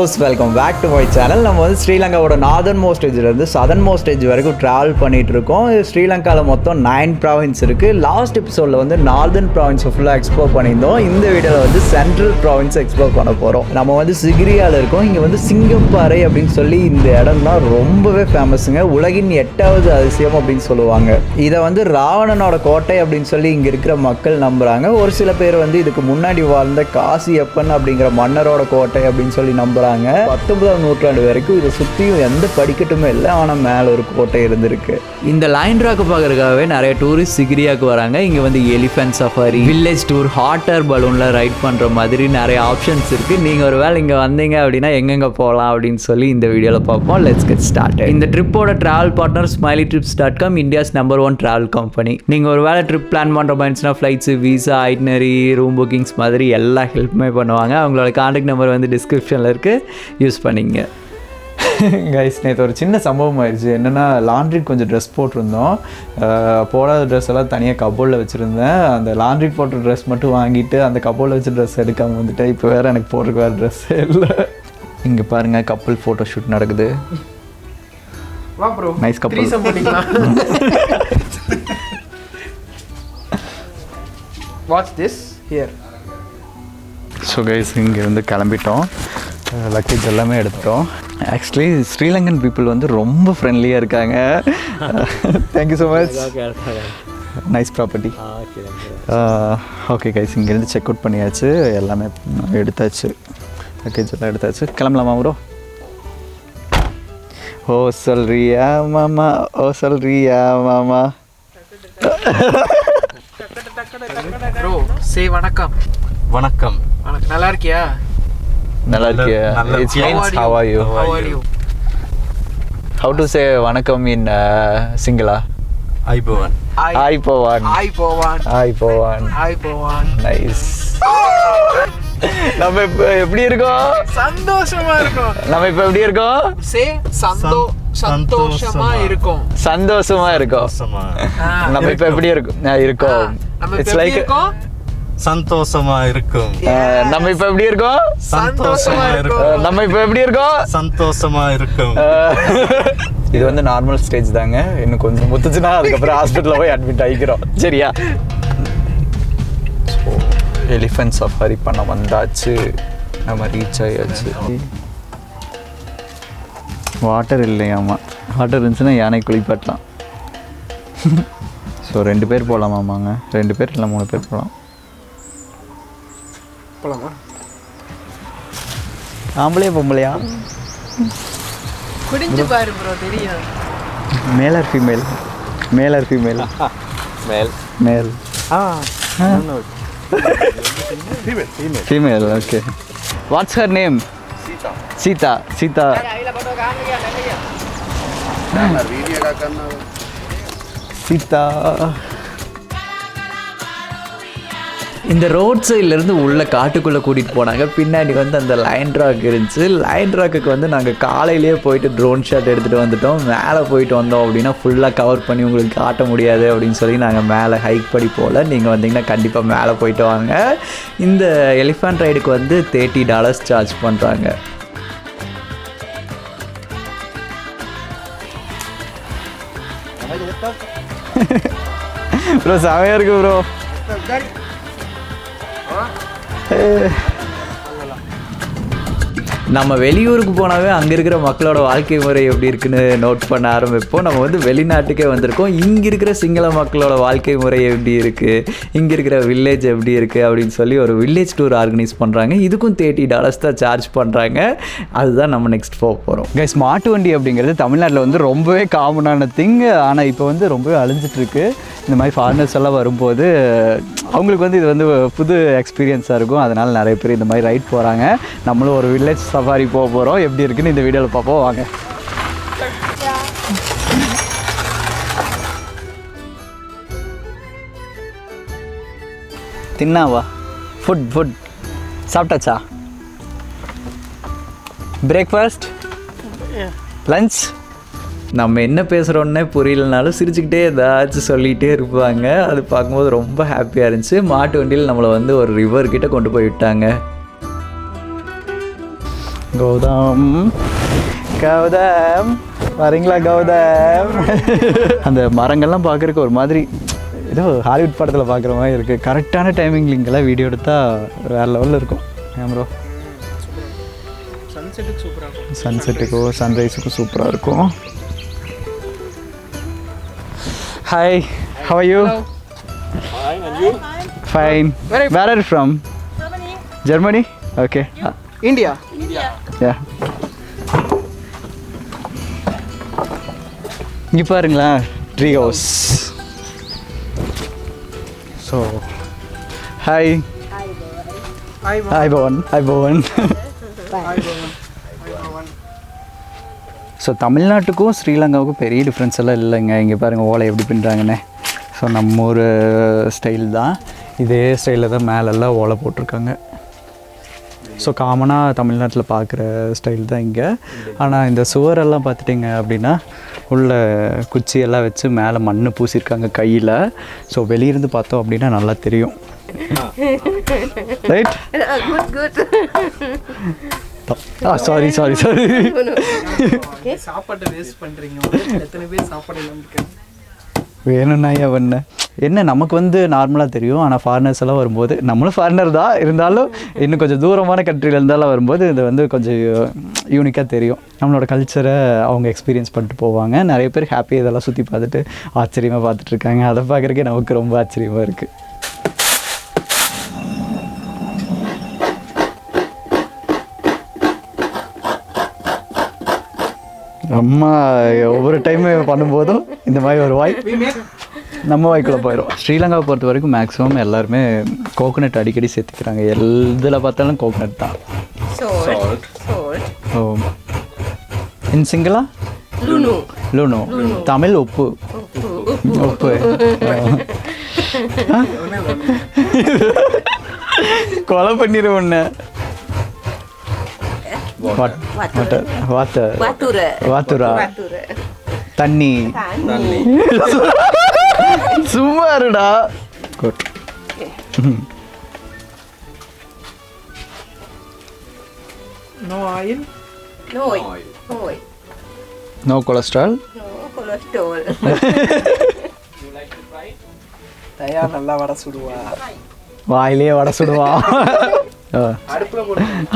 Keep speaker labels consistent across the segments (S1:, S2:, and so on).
S1: frescoes, welcome back to my channel. நம்ம வந்து ஸ்ரீலங்காவோட நார்தர்ன் மோஸ்ட் எட்ஜ்லேருந்து சதர்ன் மோஸ்ட் எட்ஜ் வரைக்கும் ட்ராவல் பண்ணிகிட்டு இருக்கோம். ஸ்ரீலங்காவில் மொத்தம் 9 ப்ராவின்ஸ் இருக்குது. லாஸ்ட் எபிசோடில் வந்து நார்தர்ன் ப்ராவின்ஸை ஃபுல்லாக எக்ஸ்ப்ளோர் பண்ணியிருந்தோம். இந்த வீடியோவில் வந்து சென்ட்ரல் ப்ராவின்ஸை எக்ஸ்ப்ளோர் பண்ண போகிறோம். நம்ம வந்து சிகிரியாவில் இருக்கோம். இங்கே வந்து சிங்கம்பாறை அப்படின்னு சொல்லி இந்த இடம்லாம் ரொம்பவே ஃபேமஸுங்க. உலகின் 8வது அதிசயம் அப்படின்னு சொல்லுவாங்க. இதை வந்து ராவணனோட கோட்டை அப்படின்னு சொல்லி இங்கே இருக்கிற மக்கள் நம்புகிறாங்க. ஒரு சில பேர் வந்து இதுக்கு முன்னாடி வாழ்ந்த காசியப்பன் அப்படிங்கிற மன்னரோட கோட்டை அப்படின்னு சொல்லி நம்புறாங்க. 19ஆம் நூற்றாண்டு வரைக்கும் இதை சுற்றியும் எந்த படிக்கட்டுமே இல்லை, ஆனால் மேலே ஒரு கோட்டை இருந்திருக்கு. இந்த லைன் ராக்கு பார்க்கறதுக்காகவே நிறைய டூரிஸ்ட் சிகிரியாவுக்கு வராங்க. இங்கே வந்து elephant safari, village tour, hot air பலூனில் ரைட் பண்ணுற மாதிரி நிறைய ஆப்ஷன்ஸ் இருக்குது. நீங்கள் ஒரு வேளை இங்கே வந்தீங்க அப்படின்னா எங்கெங்கே போகலாம் அப்படின்னு சொல்லி இந்த வீடியோவில் பார்ப்போம். Let's get start. இந்த ட்ரிப்போட travel partner smileytrips.com, India's number 1 travel company. நீங்கள் ஒரு வேளை ட்ரிப் பிளான் பண்ணுற மாதிரினா flights, visa, itinerary, room bookings மாதிரி எல்லா ஹெல்ப்புமே பண்ணுவாங்க. அவங்களோட கான்டாக்ட் நம்பர் வந்து டிஸ்கிரிப்ஷனில் இருக்குது, யூஸ் பண்ணிங்க. கைஸ், நேற்று ஒரு சின்ன சம்பவம் ஆயிடுச்சு. என்னென்னா, லாண்ட்ரிக்கு கொஞ்சம் ட்ரெஸ் போட்டிருந்தோம். போடாத ட்ரெஸ் எல்லாம் தனியாக கபோர்டில் வச்சுருந்தேன். அந்த லாண்ட்ரிக்கு போட்ட ட்ரெஸ் மட்டும் வாங்கிட்டு அந்த கபோர்டில் வச்சு ட்ரெஸ் எடுக்காமல் வந்துட்டேன். இப்போ வேறு எனக்கு போடுறதுக்கு வேறு ட்ரெஸ்ஸே இல்லை. இங்கே பாருங்கள், கப்பல் ஃபோட்டோ ஷூட் நடக்குது. நைஸ் கப்பல்.
S2: Watch this here.
S1: So guys, இங்கேருந்து கிளம்பிட்டோம். லக்கேஜ் எல்லாமே எடுத்துட்டோம். ஆக்சுவலி ஸ்ரீலங்கன் பீப்புள் வந்து ரொம்ப ஃப்ரெண்ட்லியாக இருக்காங்க. Thank you so much. Nice property. Okay guys, இங்கேருந்து செக் அவுட் பண்ணியாச்சு. எல்லாமே எடுத்தாச்சு. லக்கேஜ் எல்லாம் எடுத்தாச்சு. கிளம்பலாமா ப்ரோ? ஓ சொல்றியா மாமா, ஓ சொல்றியா மாமா.
S2: ப்ரோ சே வணக்கம்.
S3: வணக்கம்.
S2: வணக்கம். நல்லா இருக்கியா?
S1: நல்லா இருக்கியா? It means how are you?
S2: How are you?
S1: How to say வணக்கம் in Sinhala?
S3: ஐபோவன்.
S1: ஐபோவான்.
S2: ஐபோவான்.
S1: ஐபோவான்.
S2: ஐபோவான்.
S1: நைஸ். நம்ம இப்போ எப்படி இருக்கோம்?
S2: சந்தோஷமா இருக்கோம்.
S1: நம்ம இப்போ எப்படி இருக்கோம்?
S2: சே சந்தோஷமா இருக்கும்.
S1: சந்தோஷமா இருக்கோம். நம்ம இப்போ எப்படி இருக்கோம்? It's like
S3: சந்தோஷமா இருக்கும்.
S1: நம்ம இப்போ எப்படி இருக்கோம்?
S3: சந்தோஷமா இருக்கும்.
S1: நம்ம இப்போ எப்படி இருக்கோம்?
S3: சந்தோஷமா இருக்கும்.
S1: இது வந்து நார்மல் ஸ்டேஜ் தாங்க. இன்னும் கொஞ்சம் முத்துச்சுன்னா அதுக்கப்புறம் ஹாஸ்பிட்டலில் போய் அட்மிட் ஆகிக்கிறோம். சரியா? எலிஃபென்ட் சஃபாரி பண்ண வந்தாச்சு. நம்ம ரீச் ஆயாச்சு. வாட்டர் இல்லையாமா. வாட்டர் இருந்துச்சுன்னா யானை குளிப்பாட்டலாம். ஸோ 2 பேர் போகலாமாமாங்க. 2 பேர் இல்லை 3 பேர் போகலாம்.
S2: போலாமா?
S1: ஆம்பளையா பொம்பளையா?
S2: குடிஞ்சு பாரு ப்ரோ, தெரியும்.
S1: Male or female? Male or female?
S3: Male.
S1: Male. Female. Okay. What's her name? Sita. Sita. Sita. இந்த ரோட் சைட்லேருந்து உள்ள காட்டுக்குள்ளே கூட்டிகிட்டு போனாங்க. பின்னாடி வந்து அந்த லைன் ராக் இருந்துச்சு. லைன் ராக்குக்கு வந்து நாங்கள் காலையிலேயே போயிட்டு ட்ரோன் ஷாட் எடுத்துகிட்டு வந்துட்டோம். மேலே போயிட்டு வந்தோம் அப்படின்னா ஃபுல்லாக கவர் பண்ணி உங்களுக்கு காட்ட முடியாது அப்படின்னு சொல்லி நாங்கள் மேலே ஹைக் படி போகல. நீங்கள் வந்தீங்கன்னா கண்டிப்பாக மேலே போயிட்டு வாங்க. இந்த எலிஃபண்ட் ரைடுக்கு வந்து $30 சார்ஜ் பண்ணுறாங்க. ப்ரோ செமையாக இருக்கு ப்ரோ. நம்ம வெளியூருக்கு போனாவே அங்கே இருக்கிற மக்களோட வாழ்க்கை முறை எப்படி இருக்குன்னு நோட் பண்ண ஆரம்பிப்போம். நம்ம வந்து வெளிநாட்டுக்கே வந்திருக்கோம். இங்கே இருக்கிற சிங்கள மக்களோட வாழ்க்கை முறை எப்படி இருக்குது, இங்கே இருக்கிற வில்லேஜ் எப்படி இருக்குது அப்படின்னு சொல்லி ஒரு வில்லேஜ் டூர் ஆர்கனைஸ் பண்ணுறாங்க. இதுக்கும் $30 தான் சார்ஜ் பண்ணுறாங்க. அதுதான் நம்ம நெக்ஸ்ட் போக போகிறோம். கைஸ், மாட்டு வண்டி அப்படிங்கிறது தமிழ்நாட்டில் வந்து ரொம்பவே காமனான திங். ஆனால் இப்போ வந்து ரொம்பவே அழிஞ்சிட்ருக்கு. இந்த மாதிரி ஃபாரினர்ஸ் எல்லாம் வரும்போது அவங்களுக்கு வந்து இது வந்து புது எக்ஸ்பீரியன்ஸாக இருக்கும். அதனால் நிறைய பேர் இந்த மாதிரி ரைட் போகிறாங்க. நம்மளும் ஒரு வில்லேஜ் சஃபாரி போக போகிறோம். எப்படி இருக்குன்னு இந்த வீடியோவில் பார்ப்போம். வாங்க. தின்னாவா? ஃபுட் சாப்பிட்டாச்சா? Breakfast, lunch. நம்ம என்ன பேசுகிறோன்னே புரியலனாலும் சிரிச்சுக்கிட்டே ஏதாச்சும் சொல்லிகிட்டே இருப்பாங்க. அது பார்க்கும்போது ரொம்ப ஹாப்பியாக இருந்துச்சு. மாட்டு வண்டியில் நம்மளை வந்து ஒரு ரிவர் கிட்டே கொண்டு போய் விட்டாங்க. கௌதம் கௌதம் வரீங்களா கௌதம்? அந்த மரங்கள்லாம் பார்க்குறக்கு ஒரு மாதிரி ஏதோ ஹாலிவுட் படத்தில் பார்க்குற மாதிரி இருக்குது. கரெக்டான டைமிங்கில் இங்கெல்லாம் வீடியோ எடுத்தால் வேறு லெவலில் இருக்கும். ஏன் ப்ரோ? சன்செட்டுக்கோ சன்ரைஸுக்கும் சூப்பராக இருக்கும். Hi, how are you?
S3: Fine, and you?
S1: Fine. Where are you from? Germany. Okay.
S2: India.
S1: Yeah. இங்கே பாருங்களா tree house. So hi hi Pavan. Hi Pavan. So தமிழ்நாட்டுக்கும் ஸ்ரீலங்காவுக்கும் பெரிய டிஃப்ரென்ஸ் எல்லாம் இல்லைங்க. இங்கே பாருங்கள் ஓலை எப்படி பின்னுறாங்கண்ணே. ஸோ நம்ம ஒரு ஸ்டைல் தான், இதே ஸ்டைலில் தான் மேலெல்லாம் ஓலை போட்டிருக்காங்க. ஸோ காமனாக தமிழ்நாட்டில் பார்க்குற ஸ்டைல் தான் இங்கே. ஆனால் இந்த சுவரெல்லாம் பார்த்துட்டிங்க அப்படின்னா உள்ள குச்சியெல்லாம் வச்சு மேலே மண் பூசியிருக்காங்க கையில். ஸோ வெளியிருந்து பார்த்தோம் அப்படின்னா நல்லா தெரியும். ரைட்? சாரி
S2: சாப்பாட்டை வேஸ்ட் பண்ணுறீங்க. எத்தனை பேர் சாப்பாடு இல்லாமல்
S1: வேணும்னாயா பண்ண என்ன நமக்கு வந்து நார்மலாக தெரியும். ஆனால் ஃபாரினர்ஸ் எல்லாம் வரும்போது, நம்மளும் ஃபாரினர் தான் இருந்தாலும் இன்னும் கொஞ்சம் தூரமான கண்ட்ரியில் இருந்தாலும் வரும்போது இது வந்து கொஞ்சம் யூனிக்காக தெரியும். நம்மளோட கல்ச்சரை அவங்க எக்ஸ்பீரியன்ஸ் பண்ணிட்டு போவாங்க. நிறைய பேர் ஹாப்பியாக இதெல்லாம் சுற்றி பார்த்துட்டு ஆச்சரியமாக பார்த்துட்ருக்காங்க. அதை பார்க்குறக்கே நமக்கு ரொம்ப ஆச்சரியமாக இருக்குது. அம்மா ஒவ்வொரு டைம் பண்ணும்போதும் இந்த மாதிரி ஒரு வாய் நம்ம வாய்க்குள்ளே போயிடும். ஸ்ரீலங்காவை பொறுத்த வரைக்கும் மேக்ஸிமம் எல்லாருமே கோகோனட் அடிக்கடி சேர்த்துக்கிறாங்க. எதில் பார்த்தாலும் கோகோனட் தான். ஓ இன் சிங்கிளா லூனோ. தமிழ் உப்பு. உப்பு கொலை பண்ணிடுவோம் ஒன்று. வாத்துரா தண்ணி சும்மா இருடா. Good.
S2: No oil.
S1: No cholesterol.
S2: தயா நல்லா வடை சுடுவா.
S1: வாயிலே வடை சுடுவா.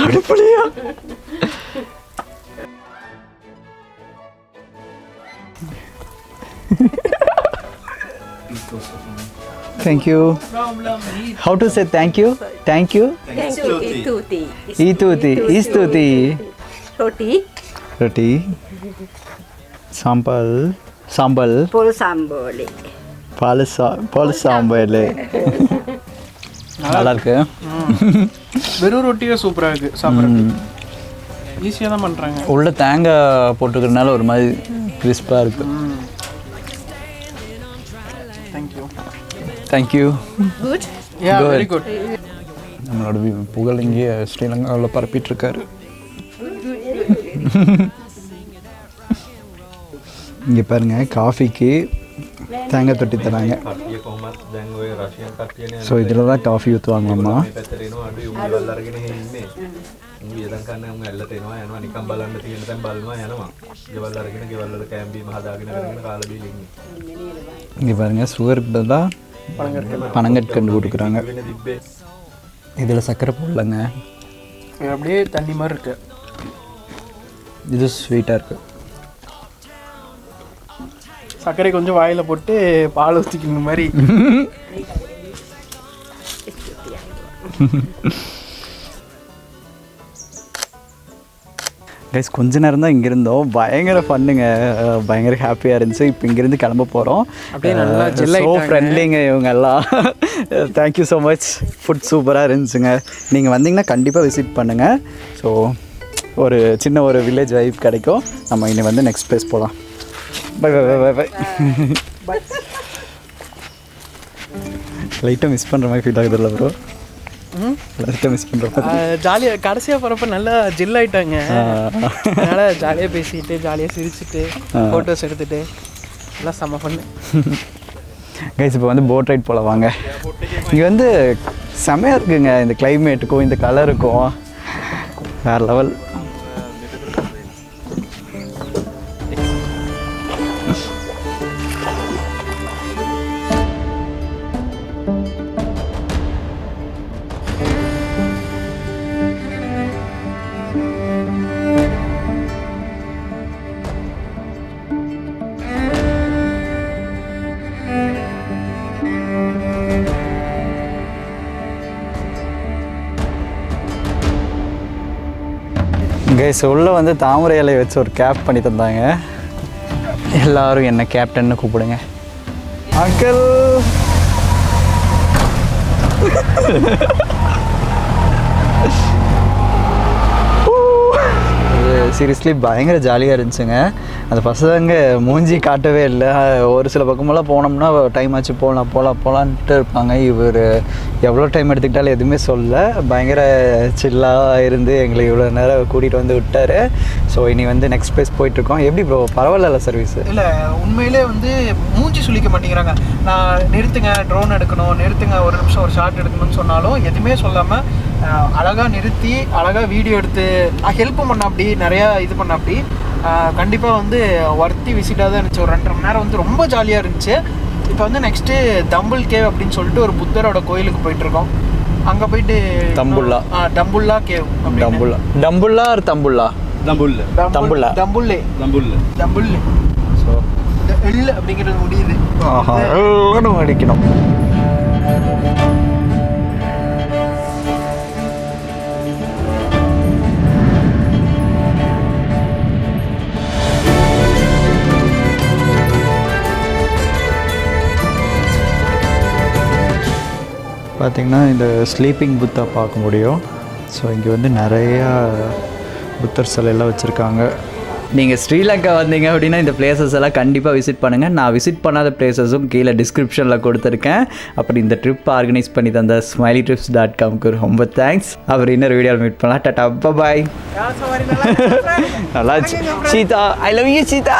S1: அடுப்புலையா? Thank you. How to say thank you? Thank you. Istuti. Roti. Sambal. Pol sambal. நல்லா இருக்கு.
S2: வெறும் ரொட்டியே சூப்பராக இருக்குது சாப்பிட்றதுக்கு. ஈஸியாக தான் பண்ணுறாங்க.
S1: உள்ள தேங்காய் போட்டுக்கிறதுனால ஒரு மாதிரி கிறிஸ்பாக இருக்கு. Thank you.
S2: Good. Yeah very good.
S1: நம்மளோட புகழ் இங்கே ஸ்ரீலங்காவில் பரப்பிட்டுருக்காரு. இங்கே பாருங்க காஃபிக்கு தேங்காய் தொட்டி தராங்க. ஸோ இதில் தான் காஃபி ஊற்றுவாங்கம்மா. இங்கே பாருங்க சுகருக்கு தான் பனங்கற்கண்டு கொடுக்குறாங்க. இதில் சர்க்கரை போடலங்க,
S2: அப்படியே தண்ணி மாதிரி இருக்கு.
S1: இது ஸ்வீட்டாக இருக்கு.
S2: சர்க்கரை கொஞ்சம் வாயில் போட்டு பால் ஊற்றிக்கணும் மாதிரி.
S1: கைஸ் கொஞ்ச நேரம் தான் இங்கே இருந்தோம். பயங்கர ஃபன்னுங்க, பயங்கர ஹாப்பியாக இருந்துச்சு. இப்போ இங்கேருந்து கிளம்ப போகிறோம்.
S2: அப்படியே நல்லா
S1: ஸோ ஃப்ரெண்ட்லிங்க இவங்க எல்லாம். Thank you so much. ஃபுட் சூப்பராக இருந்துச்சுங்க. நீங்கள் வந்தீங்கன்னா கண்டிப்பாக விசிட் பண்ணுங்கள். ஸோ ஒரு சின்ன ஒரு வில்லேஜ் வைப் கிடைக்கும். நம்ம இனி வந்து நெக்ஸ்ட் பிளேஸ் போகலாம். Bye bye bye bye bye. லைட்டாக மிஸ் பண்ணுற மாதிரி ஃபீல் ஆகுது இல்லை ப்ரோ? லைட்டாக மிஸ் பண்ணுற மாதிரி.
S2: ஜாலியாக கடைசியாக போகிறப்ப நல்லா ஜில் ஆகிட்டாங்க. அதனால் ஜாலியாக பேசிக்கிட்டு ஜாலியாக சிரிச்சுட்டு ஃபோட்டோஸ் எடுத்துகிட்டு எல்லாம் செம்ம பண்ணு.
S1: கைஸ் இப்போ வந்து போட் ரைட் போல வாங்க. இங்கே வந்து செமையாக இருக்குங்க. இந்த கிளைமேட்டுக்கும் இந்த கலருக்கும் வேறு லெவல். கைஸ் உள்ளே வந்து தாமரை இலை வச்சு ஒரு கேப் பண்ணி தந்தாங்க. எல்லாரும் என்ன கேப்டன்னு கூப்பிடுங்க. அங்கிள் சீரியஸ்லி பயங்கர ஜாலியாக இருந்துச்சுங்க. அந்த பசங்க மூஞ்சி காட்டவே இல்லை. ஒரு சில பக்கமெல்லாம் போனோம்னா டைம் ஆச்சு போகலான்ட்டு இருப்பாங்க. இவர் எவ்வளோ டைம் எடுத்துக்கிட்டாலும் எதுவுமே சொல்ல, பயங்கர சில்லாக இருந்து எங்களை இவ்வளோ நேரம் கூட்டிகிட்டு வந்து விட்டார். ஸோ இனி வந்து நெக்ஸ்ட் பிளேஸ் போயிட்டுருக்கோம். எப்படி ப்ரோ பரவாயில்ல சர்வீஸு?
S2: இல்லை உண்மையிலே வந்து மூஞ்சி சுளிக்க மாட்டேங்கிறாங்க. நான் நிறுத்துங்க, ட்ரோன் எடுக்கணும், நிறுத்துங்க, ஒரு நிமிஷம் ஒரு ஷாட் எடுக்கணும்னு சொன்னாலும் எதுவுமே சொல்லாமல் அழகாக நிறுத்தி அழகாக வீடியோ எடுத்து ஹெல்ப் பண்ண அப்படி நிறையா இது பண்ண அப்படி கண்டிப்பாக வந்து ஒர்த்தி விசிட்டாக தான் இருந்துச்சு. ஒரு 2.5 மணி நேரம் வந்து ரொம்ப ஜாலியாக இருந்துச்சு. இப்போ வந்து நெக்ஸ்ட்டு தம்புல் கேவ் அப்படின்னு சொல்லிட்டு ஒரு புத்தரோட கோயிலுக்கு போயிட்டுருக்கோம். அங்கே போயிட்டு டம்புல்லா கேவ்.
S1: டம்புல்லா ஆர் தம்புல்லா?
S2: தம்புல்லே. ஸோ இந்த எல் அப்படிங்கிறது முடியுது
S1: அடிக்கணும். பார்த்திங்கன்னா இந்த ஸ்லீப்பிங் புத்தா பார்க்க முடியும். ஸோ இங்கே வந்து நிறையா புத்தர் சிலையெல்லாம் வச்சுருக்காங்க. நீங்கள் ஸ்ரீலங்கா வந்தீங்க அப்படின்னா இந்த பிளேசஸ் எல்லாம் கண்டிப்பாக விசிட் பண்ணுங்கள். நான் விசிட் பண்ணாத பிளேசஸும் கீழே டிஸ்கிரிப்ஷனில் கொடுத்துருக்கேன். அப்படி இந்த ட்ரிப் ஆர்கனைஸ் பண்ணி தந்த smileytrips.comக்கு ரொம்ப தேங்க்ஸ். அப்புறம் இன்னொரு வீடியோவில் மீட் பண்ணலாம். Tata bye. நல்லா Sita, I love you Sita.